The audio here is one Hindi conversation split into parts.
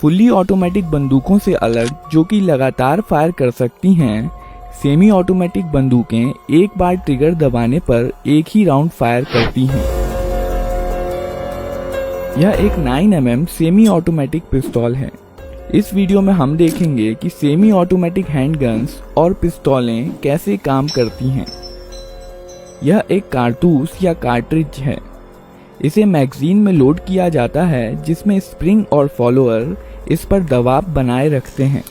फुल्ली ऑटोमेटिक बंदूकों से अलग, जो कि लगातार फायर कर सकती हैं, सेमी ऑटोमेटिक बंदूकें एक बार ट्रिगर दबाने पर एक ही राउंड फायर करती हैं। यह एक 9mm सेमी ऑटोमेटिक पिस्तौल है। इस वीडियो में हम देखेंगे कि सेमी ऑटोमेटिक हैंडगन्स और पिस्तौलें कैसे काम करती हैं। यह एक कारतूस या कार्ट्रिज है। इसे मैगजीन में लोड किया जाता है, जिसमें स्प्रिंग और फॉलोअर इस पर दबाव बनाए रखते हैं।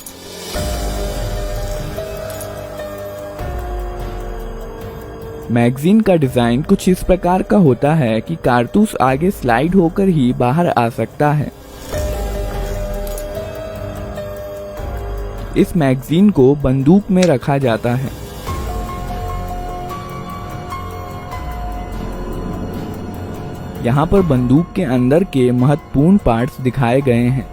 मैगजीन का डिजाइन कुछ इस प्रकार का होता है कि कारतूस आगे स्लाइड होकर ही बाहर आ सकता है। इस मैगजीन को बंदूक में रखा जाता है। यहाँ पर बंदूक के अंदर के महत्वपूर्ण पार्ट्स दिखाए गए हैं।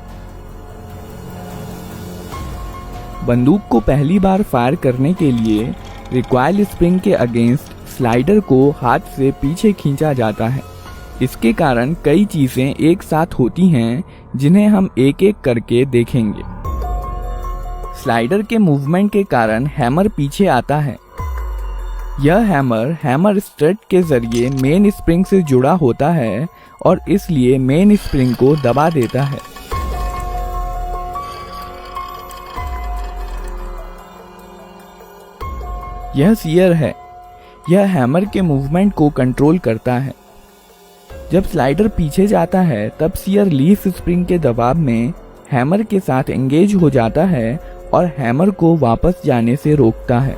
बंदूक को पहली बार फायर करने के लिए रिकॉइल स्प्रिंग के अगेंस्ट स्लाइडर को हाथ से पीछे खींचा जाता है। इसके कारण कई चीजें एक साथ होती हैं, जिन्हें हम एक एक करके देखेंगे। स्लाइडर के मूवमेंट के कारण हैमर पीछे आता है। यह हैमर स्ट्रट के जरिए मेन स्प्रिंग से जुड़ा होता है और इसलिए मेन स्प्रिंग को दबा देता है। यह सीयर है। यह हैमर के मूवमेंट को कंट्रोल करता है। जब स्लाइडर पीछे जाता है, तब सीयर लीफ स्प्रिंग के दबाव में हैमर के साथ एंगेज हो जाता है और हैमर को वापस जाने से रोकता है।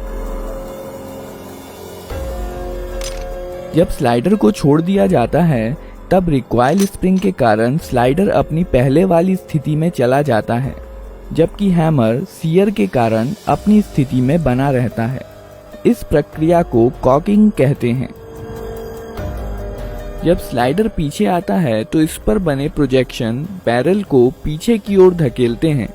जब स्लाइडर को छोड़ दिया जाता है, तब रिकॉइल स्प्रिंग के कारण स्लाइडर अपनी पहले वाली स्थिति में चला जाता है, जबकि हैमर सीयर के कारण अपनी स्थिति में बना रहता है। इस प्रक्रिया को कॉकिंग कहते हैं। जब स्लाइडर पीछे आता है, तो इस पर बने प्रोजेक्शन बैरल को पीछे की ओर धकेलते हैं,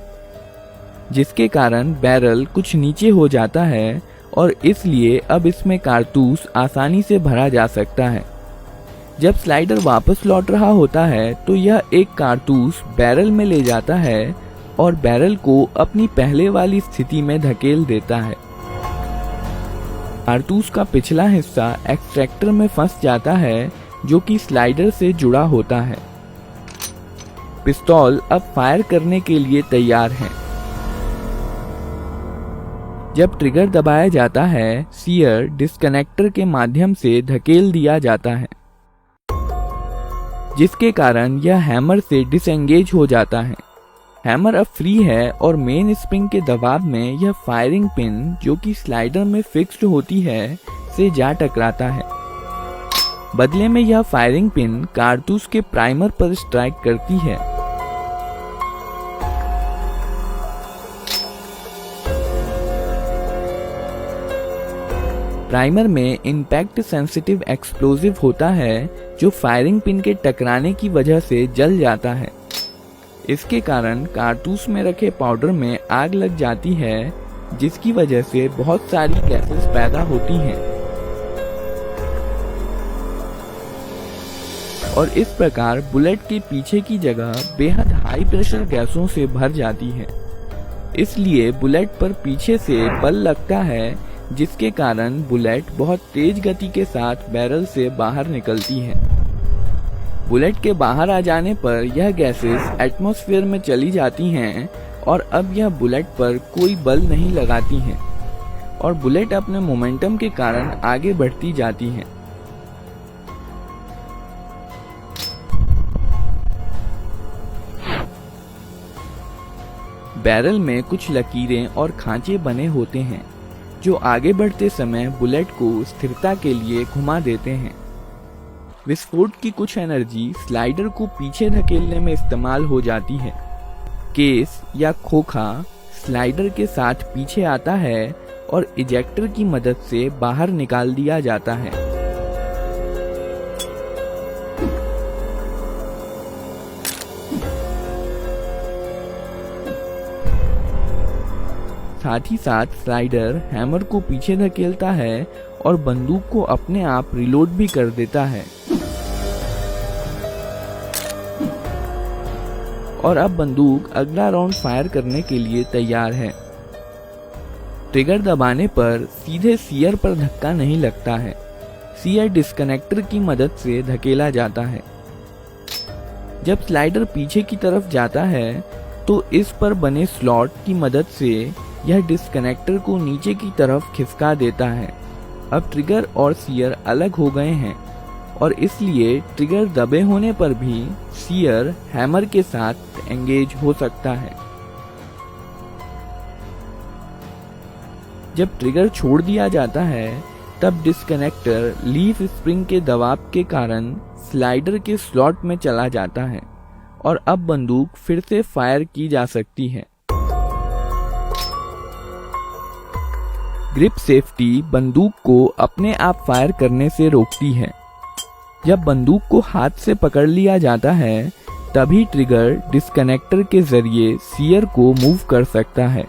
जिसके कारण बैरल कुछ नीचे हो जाता है और इसलिए अब इसमें कारतूस आसानी से भरा जा सकता है। जब स्लाइडर वापस लौट रहा होता है, तो यह एक कारतूस बैरल में ले जाता है और बैरल को अपनी पहले वाली स्थिति में धकेल देता है। कारतूस का पिछला हिस्सा एक्सट्रैक्टर में फंस जाता है, जो कि स्लाइडर से जुड़ा होता है। पिस्तौल अब फायर करने के लिए तैयार है। जब ट्रिगर दबाया जाता है, सीयर डिस्कनेक्टर के माध्यम से धकेल दिया जाता है, जिसके कारण यह हैमर से डिसएंगेज हो जाता है। हैमर अब फ्री है और मेन स्प्रिंग के दबाव में यह फायरिंग पिन, जो कि स्लाइडर में फिक्स्ड होती है, से जा टकराता है। बदले में यह फायरिंग पिन कारतूस के प्राइमर पर स्ट्राइक करती है। प्राइमर में इम्पैक्ट सेंसिटिव एक्सप्लोजिव होता है, जो फायरिंग पिन के टकराने की वजह से जल जाता है। इसके कारण कारतूस में रखे पाउडर में आग लग जाती है, जिसकी वजह से बहुत सारी गैसेस पैदा होती हैं और इस प्रकार बुलेट के पीछे की जगह बेहद हाई प्रेशर गैसों से भर जाती है। इसलिए बुलेट पर पीछे से बल लगता है, जिसके कारण बुलेट बहुत तेज गति के साथ बैरल से बाहर निकलती है। बुलेट के बाहर आ जाने पर यह गैसेस एटमॉस्फेयर में चली जाती हैं और अब यह बुलेट पर कोई बल नहीं लगाती हैं और बुलेट अपने मोमेंटम के कारण आगे बढ़ती जाती है। बैरल में कुछ लकीरें और खांचे बने होते हैं, जो आगे बढ़ते समय बुलेट को स्थिरता के लिए घुमा देते हैं। विस्फोट की कुछ एनर्जी स्लाइडर को पीछे धकेलने में इस्तेमाल हो जाती है। केस या खोखा स्लाइडर के साथ पीछे आता है और इजेक्टर की मदद से बाहर निकाल दिया जाता है। साथ ही साथ स्लाइडर हैमर को पीछे धकेलता है और बंदूक को अपने आप रिलोड भी कर देता है और अब बंदूक अगला राउंड फायर करने के लिए तैयार है। ट्रिगर दबाने पर सीधे सीयर पर धक्का नहीं लगता है, सीयर डिस्कनेक्टर की मदद से धकेला जाता है। जब स्लाइडर पीछे की तरफ जाता है तो इस पर बने स्लॉट की मदद से यह डिस्कनेक्टर को नीचे की तरफ खिसका देता है। अब ट्रिगर और सीयर अलग हो गए हैं और इसलिए ट्रिगर दबे होने पर भी सीयर हैमर के साथ एंगेज हो सकता है। जब ट्रिगर छोड़ दिया जाता है तब डिस्कनेक्टर लीफ स्प्रिंग के दबाव के कारण स्लाइडर के स्लॉट में चला जाता है और अब बंदूक फिर से फायर की जा सकती है। ग्रिप सेफ्टी बंदूक को अपने आप फायर करने से रोकती है। जब बंदूक को हाथ से पकड़ लिया जाता है तभी ट्रिगर डिस्कनेक्टर के जरिए सीयर को मूव कर सकता है।